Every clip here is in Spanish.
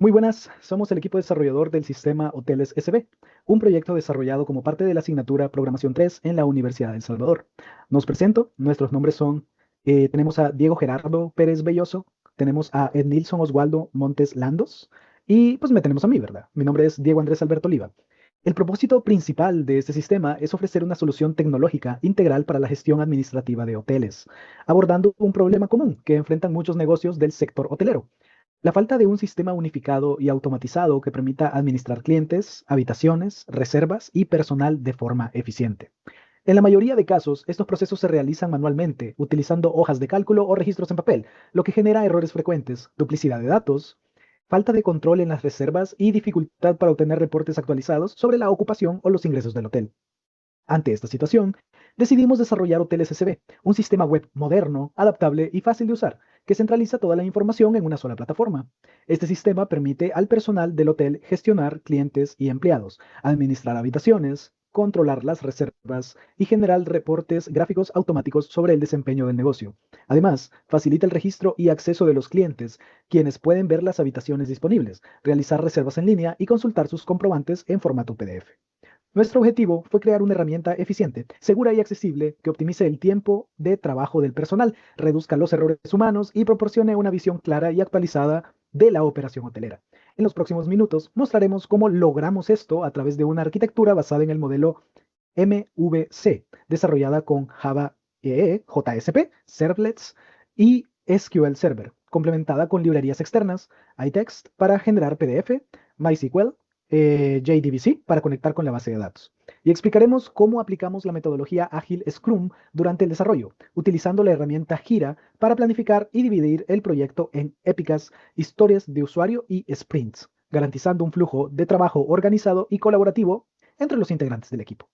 Muy buenas, somos el equipo desarrollador del sistema Hoteles SB, un proyecto desarrollado como parte de la asignatura Programación 3 en la Universidad de El Salvador. Nos presento, nuestros nombres son, tenemos a Diego Gerardo Pérez Belloso, tenemos a Ednilson Oswaldo Montes Landos y pues me tenemos a mí, ¿verdad? Mi nombre es Diego Andrés Alberto Oliva. El propósito principal de este sistema es ofrecer una solución tecnológica integral para la gestión administrativa de hoteles, abordando un problema común que enfrentan muchos negocios del sector hotelero: la falta de un sistema unificado y automatizado que permita administrar clientes, habitaciones, reservas y personal de forma eficiente. En la mayoría de casos, estos procesos se realizan manualmente, utilizando hojas de cálculo o registros en papel, lo que genera errores frecuentes, duplicidad de datos, falta de control en las reservas y dificultad para obtener reportes actualizados sobre la ocupación o los ingresos del hotel. Ante esta situación, decidimos desarrollar Hoteles SB, un sistema web moderno, adaptable y fácil de usar, que centraliza toda la información en una sola plataforma. Este sistema permite al personal del hotel gestionar clientes y empleados, administrar habitaciones, controlar las reservas y generar reportes gráficos automáticos sobre el desempeño del negocio. Además, facilita el registro y acceso de los clientes, quienes pueden ver las habitaciones disponibles, realizar reservas en línea y consultar sus comprobantes en formato PDF. Nuestro objetivo fue crear una herramienta eficiente, segura y accesible que optimice el tiempo de trabajo del personal, reduzca los errores humanos y proporcione una visión clara y actualizada de la operación hotelera. En los próximos minutos mostraremos cómo logramos esto a través de una arquitectura basada en el modelo MVC, desarrollada con Java EE, JSP, Servlets y SQL Server, complementada con librerías externas, iText para generar PDF, MySQL, JDBC para conectar con la base de datos. Y explicaremos cómo aplicamos la metodología ágil Scrum durante el desarrollo, utilizando la herramienta Gira para planificar y dividir el proyecto en épicas, historias de usuario y sprints, garantizando un flujo de trabajo organizado y colaborativo entre los integrantes del equipo.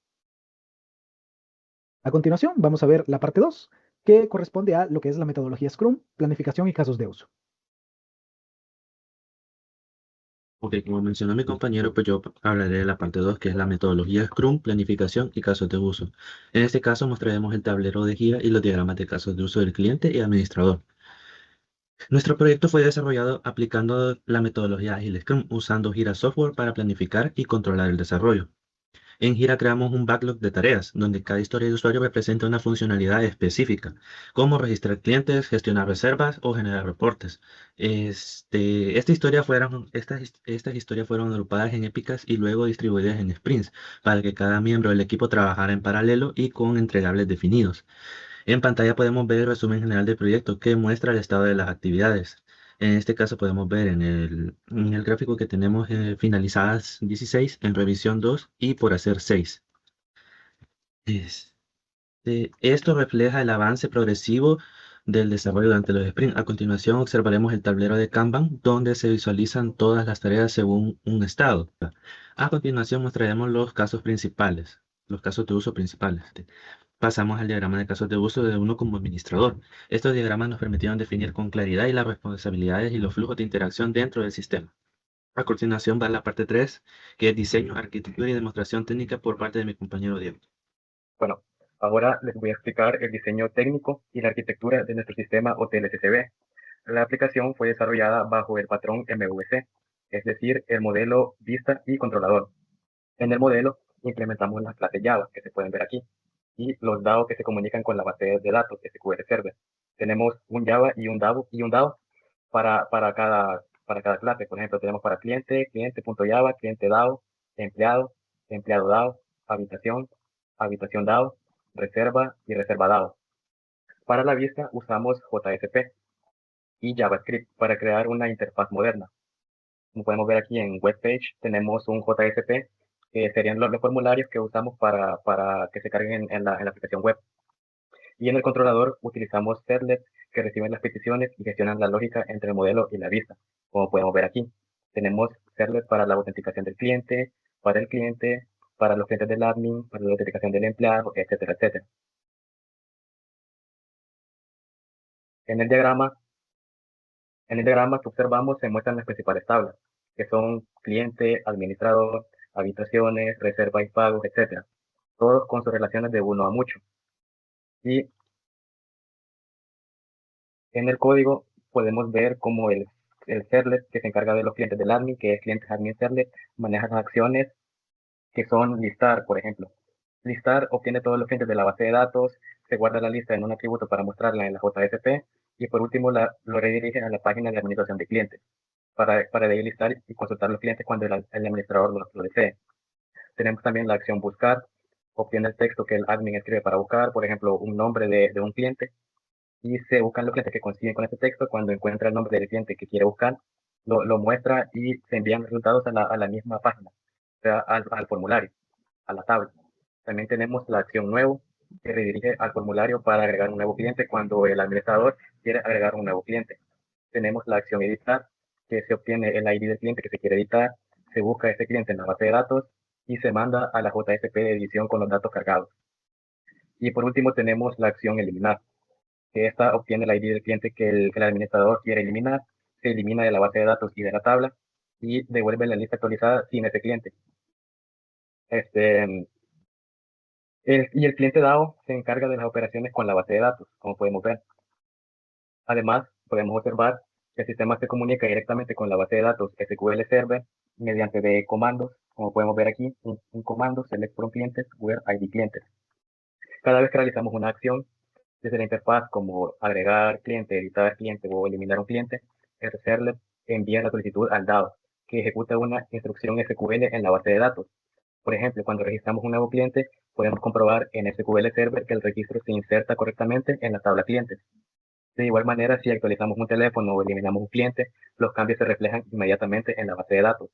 A continuación, vamos a ver la parte 2, que corresponde a lo que es la metodología Scrum, planificación y casos de uso. Ok, como mencionó mi compañero, pues yo hablaré de la parte 2, que es la metodología Scrum, planificación y casos de uso. En este caso mostraremos el tablero de guía y los diagramas de casos de uso del cliente y administrador. Nuestro proyecto fue desarrollado aplicando la metodología Agile Scrum, usando Jira Software para planificar y controlar el desarrollo. En Gira creamos un backlog de tareas, donde cada historia de usuario representa una funcionalidad específica, como registrar clientes, gestionar reservas o generar reportes. Estas historias fueron agrupadas en épicas y luego distribuidas en sprints, para que cada miembro del equipo trabajara en paralelo y con entregables definidos. En pantalla podemos ver el resumen general del proyecto que muestra el estado de las actividades. En este caso podemos ver en el gráfico que tenemos finalizadas 16, en revisión 2 y por hacer 6. Esto refleja el avance progresivo del desarrollo durante los sprints. A continuación observaremos el tablero de Kanban, donde se visualizan todas las tareas según un estado. A continuación mostraremos los casos principales, los casos de uso principales. Pasamos al diagrama de casos de uso de uno como administrador. Estos diagramas nos permitieron definir con claridad y las responsabilidades y los flujos de interacción dentro del sistema. A continuación va la parte 3, que es diseño, arquitectura y demostración técnica por parte de mi compañero Diego. Bueno, ahora les voy a explicar el diseño técnico y la arquitectura de nuestro sistema Hoteles SB. La aplicación fue desarrollada bajo el patrón MVC, es decir, el modelo vista y controlador. En el modelo implementamos las clases Java que se pueden ver aquí y los DAO que se comunican con la base de datos SQL Server. Tenemos un Java y un DAO para cada clase. Por ejemplo, tenemos para cliente, cliente.java, cliente DAO, empleado, empleado DAO, habitación, habitación DAO, reserva y reserva DAO. Para la vista usamos JSP y JavaScript para crear una interfaz moderna. Como podemos ver aquí en webpage, tenemos un JSP, que serían los formularios que usamos para que se carguen en la aplicación web. Y en el controlador utilizamos servlets que reciben las peticiones y gestionan la lógica entre el modelo y la vista. Como podemos ver aquí, tenemos servlets para la autenticación del cliente, para los clientes del admin, para la autenticación del empleado, etcétera, etcétera. En el diagrama, en el diagrama que observamos se muestran las principales tablas, que son cliente, administrador, habitaciones, reserva y pagos, etcétera. Todos con sus relaciones de uno a mucho. Y en el código podemos ver cómo el el servlet que se encarga de los clientes del admin, que es clientes admin servlet, maneja las acciones que son listar, por ejemplo. Listar obtiene todos los clientes de la base de datos, se guarda la lista en un atributo para mostrarla en la JSP y por último lo redirige a la página de administración de clientes para de ahí listar y consultar los clientes cuando el administrador lo desee. Tenemos también la acción buscar, obtiene el texto que el admin escribe para buscar, por ejemplo, un nombre de un cliente y se buscan los clientes que coinciden con ese texto. Cuando encuentra el nombre del cliente que quiere buscar, lo muestra y se envían los resultados a la misma página, o sea, al formulario, a la tabla. También tenemos la acción nuevo, que redirige al formulario para agregar un nuevo cliente cuando el administrador quiere agregar un nuevo cliente. Tenemos la acción editar, que se obtiene el ID del cliente que se quiere editar, se busca ese cliente en la base de datos y se manda a la JSP de edición con los datos cargados. Y por último tenemos la acción eliminar, que esta obtiene el ID del cliente que el administrador quiere eliminar, se elimina de la base de datos y de la tabla y devuelve la lista actualizada sin ese cliente. Y el cliente DAO se encarga de las operaciones con la base de datos, como podemos ver. Además, podemos observar que el sistema se comunica directamente con la base de datos SQL Server mediante de comandos, como podemos ver aquí, un comando select from clientes where ID clientes. Cada vez que realizamos una acción, desde la interfaz como agregar cliente, editar cliente o eliminar un cliente, el server envía la solicitud al DAO, que ejecuta una instrucción SQL en la base de datos. Por ejemplo, cuando registramos un nuevo cliente, podemos comprobar en SQL Server que el registro se inserta correctamente en la tabla clientes. De igual manera, si actualizamos un teléfono o eliminamos un cliente, los cambios se reflejan inmediatamente en la base de datos.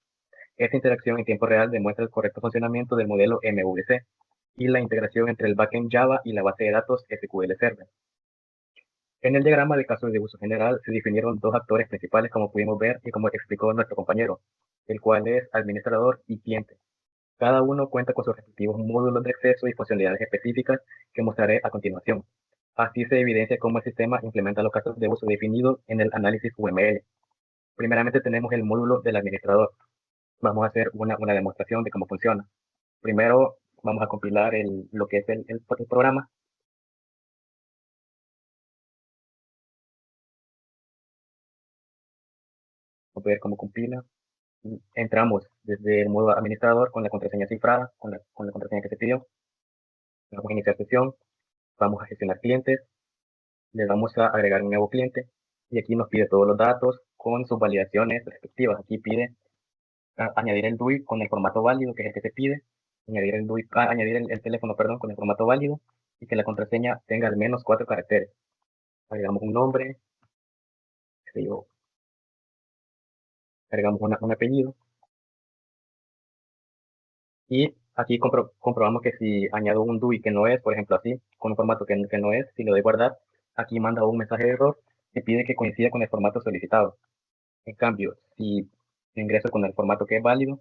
Esta interacción en tiempo real demuestra el correcto funcionamiento del modelo MVC y la integración entre el backend Java y la base de datos SQL Server. En el diagrama de casos de uso general se definieron dos actores principales, como pudimos ver y como explicó nuestro compañero, el cual es administrador y cliente. Cada uno cuenta con sus respectivos módulos de acceso y funcionalidades específicas que mostraré a continuación. Así se evidencia cómo el sistema implementa los casos de uso definidos en el análisis UML. Primeramente tenemos el módulo del administrador. Vamos a hacer una demostración de cómo funciona. Primero vamos a compilar lo que es el programa. Vamos a ver cómo compila. Entramos desde el modo administrador con la contraseña cifrada, con la contraseña que se pidió. Vamos a iniciar sesión. Vamos a gestionar clientes. Le vamos a agregar un nuevo cliente y aquí nos pide todos los datos con sus validaciones respectivas. Aquí pide añadir el DUI con el formato válido, que es el que se pide, añadir el DUI, añadir el teléfono, perdón, con el formato válido y que la contraseña tenga al menos 4 caracteres. Agregamos un nombre, qué sé yo, agregamos un apellido y aquí comprobamos que si añado un DUI que no es, por ejemplo así, con un formato que no es, si lo doy guardar, aquí manda un mensaje de error que pide que coincida con el formato solicitado. En cambio, si ingreso con el formato que es válido,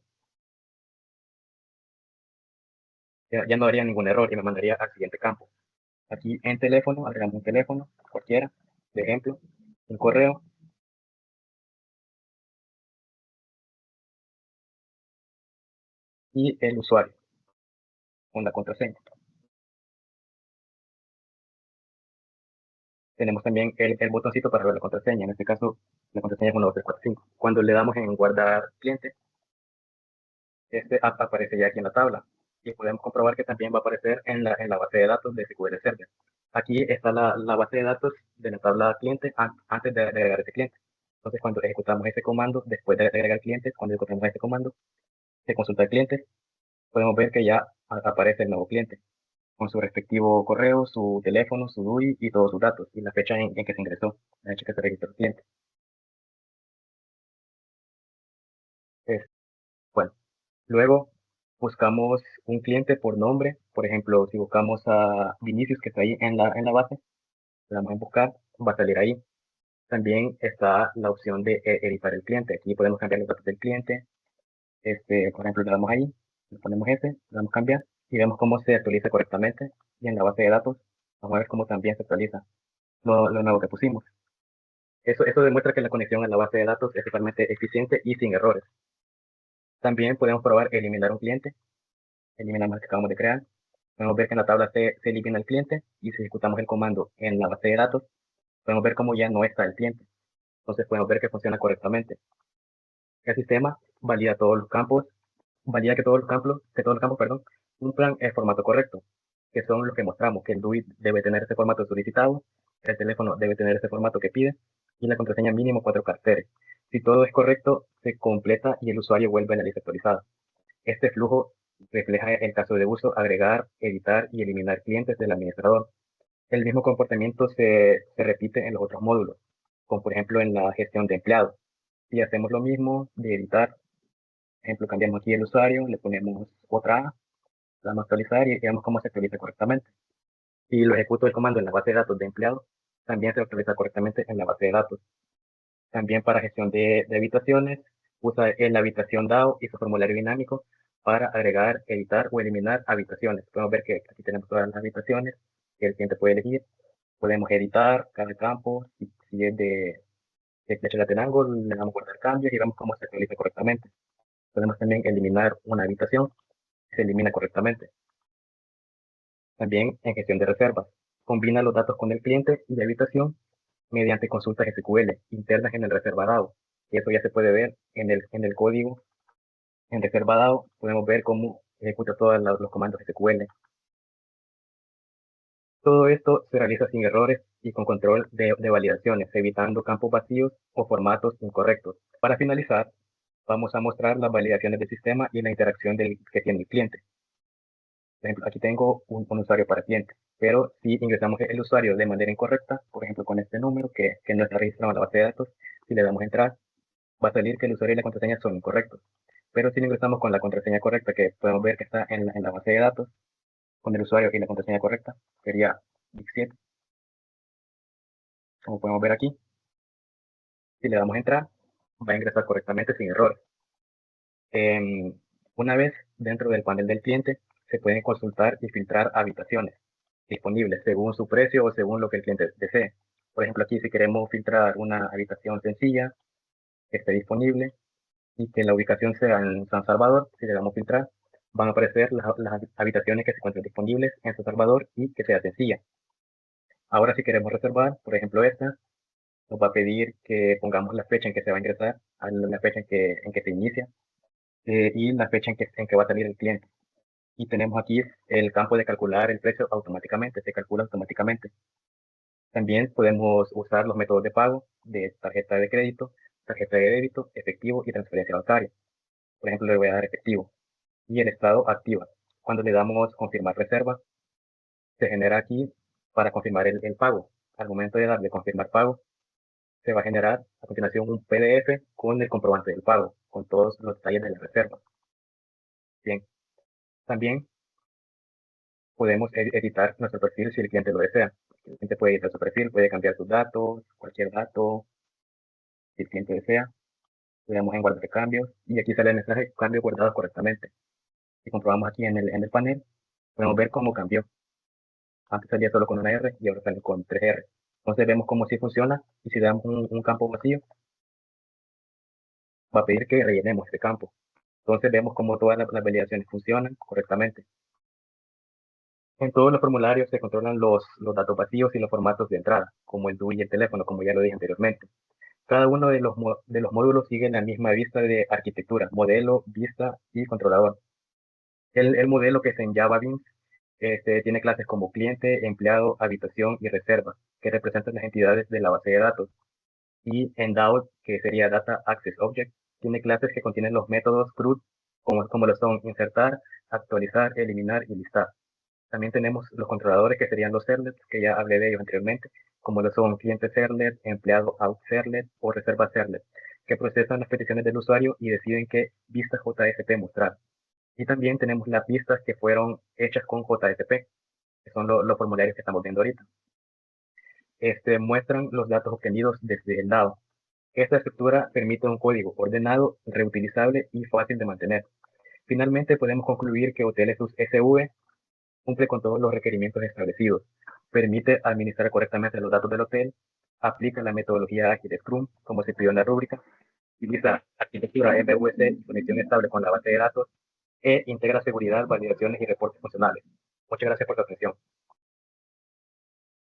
ya no haría ningún error y me mandaría al siguiente campo. Aquí en teléfono, agregamos un teléfono, cualquiera, de ejemplo, un correo, y el usuario con la contraseña. Tenemos también el botoncito para ver la contraseña. En este caso, la contraseña es 1, 2, 3, 4, 5. Cuando le damos en guardar cliente, este aparece ya aquí en la tabla. Y podemos comprobar que también va a aparecer en la base de datos de SQL Server. Aquí está la base de datos de la tabla cliente antes de agregar ese cliente. Entonces, cuando ejecutamos ese comando, después de agregar clientes, cuando ejecutamos este comando, se consulta el cliente, podemos ver que ya aparece el nuevo cliente con su respectivo correo, su teléfono, su DUI y todos sus datos y la fecha en que se ingresó, la fecha que se registró el cliente. Es, bueno, luego buscamos un cliente por nombre. Por ejemplo, si buscamos a Vinicius, que está ahí en la base, le damos en buscar, va a salir ahí. También está la opción de editar el cliente. Aquí podemos cambiar los datos del cliente. Por ejemplo, le damos ahí, le ponemos le damos cambiar y vemos cómo se actualiza correctamente. Y en la base de datos, vamos a ver cómo también se actualiza lo nuevo que pusimos. Eso demuestra que la conexión a la base de datos es totalmente eficiente y sin errores. También podemos probar eliminar un cliente. Eliminamos el que acabamos de crear. Podemos ver que en la tabla se elimina el cliente y si ejecutamos el comando en la base de datos, podemos ver cómo ya no está el cliente. Entonces podemos ver que funciona correctamente. El sistema valida todos los campos, valida que todos los campos, perdón, cumplan el formato correcto, que son los que mostramos, que el DUI debe tener ese formato solicitado, el teléfono debe tener ese formato que pide, y la contraseña mínimo 4 caracteres. Si todo es correcto, se completa y el usuario vuelve a la lista actualizada. Este flujo refleja el caso de uso, agregar, editar y eliminar clientes del administrador. El mismo comportamiento se repite en los otros módulos, como por ejemplo en la gestión de empleados. Si hacemos lo mismo de editar, por ejemplo, cambiamos aquí el usuario, le ponemos otra A, la vamos a actualizar y veamos cómo se actualiza correctamente. Y lo ejecuto el comando en la base de datos de empleados, también se actualiza correctamente en la base de datos. También para gestión de habitaciones, usa la habitación DAO y su formulario dinámico para agregar, editar o eliminar habitaciones. Podemos ver que aquí tenemos todas las habitaciones que el cliente puede elegir. Podemos editar cada campo, si es de flecha lateral, le damos guardar cambios y vemos cómo se actualiza correctamente. Podemos también eliminar una habitación, se elimina correctamente. También en gestión de reservas, combina los datos con el cliente y la habitación mediante consultas SQL internas en el reserva DAO. Y eso ya se puede ver en el código. En reserva DAO podemos ver cómo ejecuta todos los comandos SQL. Todo esto se realiza sin errores y con control de validaciones, evitando campos vacíos o formatos incorrectos. Para finalizar, vamos a mostrar las validaciones del sistema y la interacción que tiene el cliente. Por ejemplo, aquí tengo un usuario para cliente, pero si ingresamos el usuario de manera incorrecta, por ejemplo con este número que no está registrado en la base de datos, si le damos entrar, va a salir que el usuario y la contraseña son incorrectos. Pero si lo ingresamos con la contraseña correcta, que podemos ver que está en la base de datos, con el usuario y la contraseña correcta, sería Vic7, como podemos ver aquí. Si le damos entrar, va a ingresar correctamente sin errores. Una vez dentro del panel del cliente, se pueden consultar y filtrar habitaciones disponibles según su precio o según lo que el cliente desee. Por ejemplo, aquí si queremos filtrar una habitación sencilla que esté disponible y que la ubicación sea en San Salvador, si le damos filtrar, van a aparecer las habitaciones que se encuentran disponibles en San Salvador y que sea sencilla. Ahora si queremos reservar, por ejemplo esta, nos va a pedir que pongamos la fecha en que se va a ingresar, la fecha en que se inicia y la fecha en que va a salir el cliente. Y tenemos aquí el campo de calcular el precio automáticamente, se calcula automáticamente. También podemos usar los métodos de pago de tarjeta de crédito, tarjeta de débito, efectivo y transferencia bancaria. Por ejemplo, le voy a dar efectivo y el estado activa. Cuando le damos confirmar reserva, se genera aquí para confirmar el pago. Al momento de darle confirmar pago, se va a generar a continuación un PDF con el comprobante del pago, con todos los detalles de la reserva. Bien, también podemos editar nuestro perfil si el cliente lo desea. El cliente puede editar su perfil, puede cambiar sus datos, cualquier dato, si el cliente desea. Le damos en guardar cambios y aquí sale el mensaje cambio guardado correctamente. Si comprobamos aquí en el panel, podemos ver cómo cambió. Antes salía solo con una R y ahora sale con 3 R. Entonces vemos cómo sí funciona y si le damos un campo vacío, va a pedir que rellenemos este campo. Entonces vemos cómo todas las validaciones funcionan correctamente. En todos los formularios se controlan los datos vacíos y los formatos de entrada, como el DUI y el teléfono, como ya lo dije anteriormente. Cada uno de los módulos sigue la misma vista de arquitectura, modelo, vista y controlador. El modelo que es en Java Beans tiene clases como cliente, empleado, habitación y reserva, que representan las entidades de la base de datos. Y en DAO, que sería Data Access Object, tiene clases que contienen los métodos CRUD, como lo son insertar, actualizar, eliminar y listar. También tenemos los controladores que serían los servlets, que ya hablé de ellos anteriormente, como lo son cliente servlet, empleado out servlet o reserva servlet, que procesan las peticiones del usuario y deciden qué vistas JSP mostrar. Y también tenemos las vistas que fueron hechas con JSP, que son los formularios que estamos viendo ahorita. Muestran los datos obtenidos desde el lado. Esta estructura permite un código ordenado, reutilizable y fácil de mantener. Finalmente, podemos concluir que Hotelesys SV cumple con todos los requerimientos establecidos, permite administrar correctamente los datos del hotel, aplica la metodología ágil de Scrum, como se pidió en la rúbrica, utiliza arquitectura MVC y conexión estable con la base de datos, e integra seguridad, validaciones y reportes funcionales. Muchas gracias por su atención.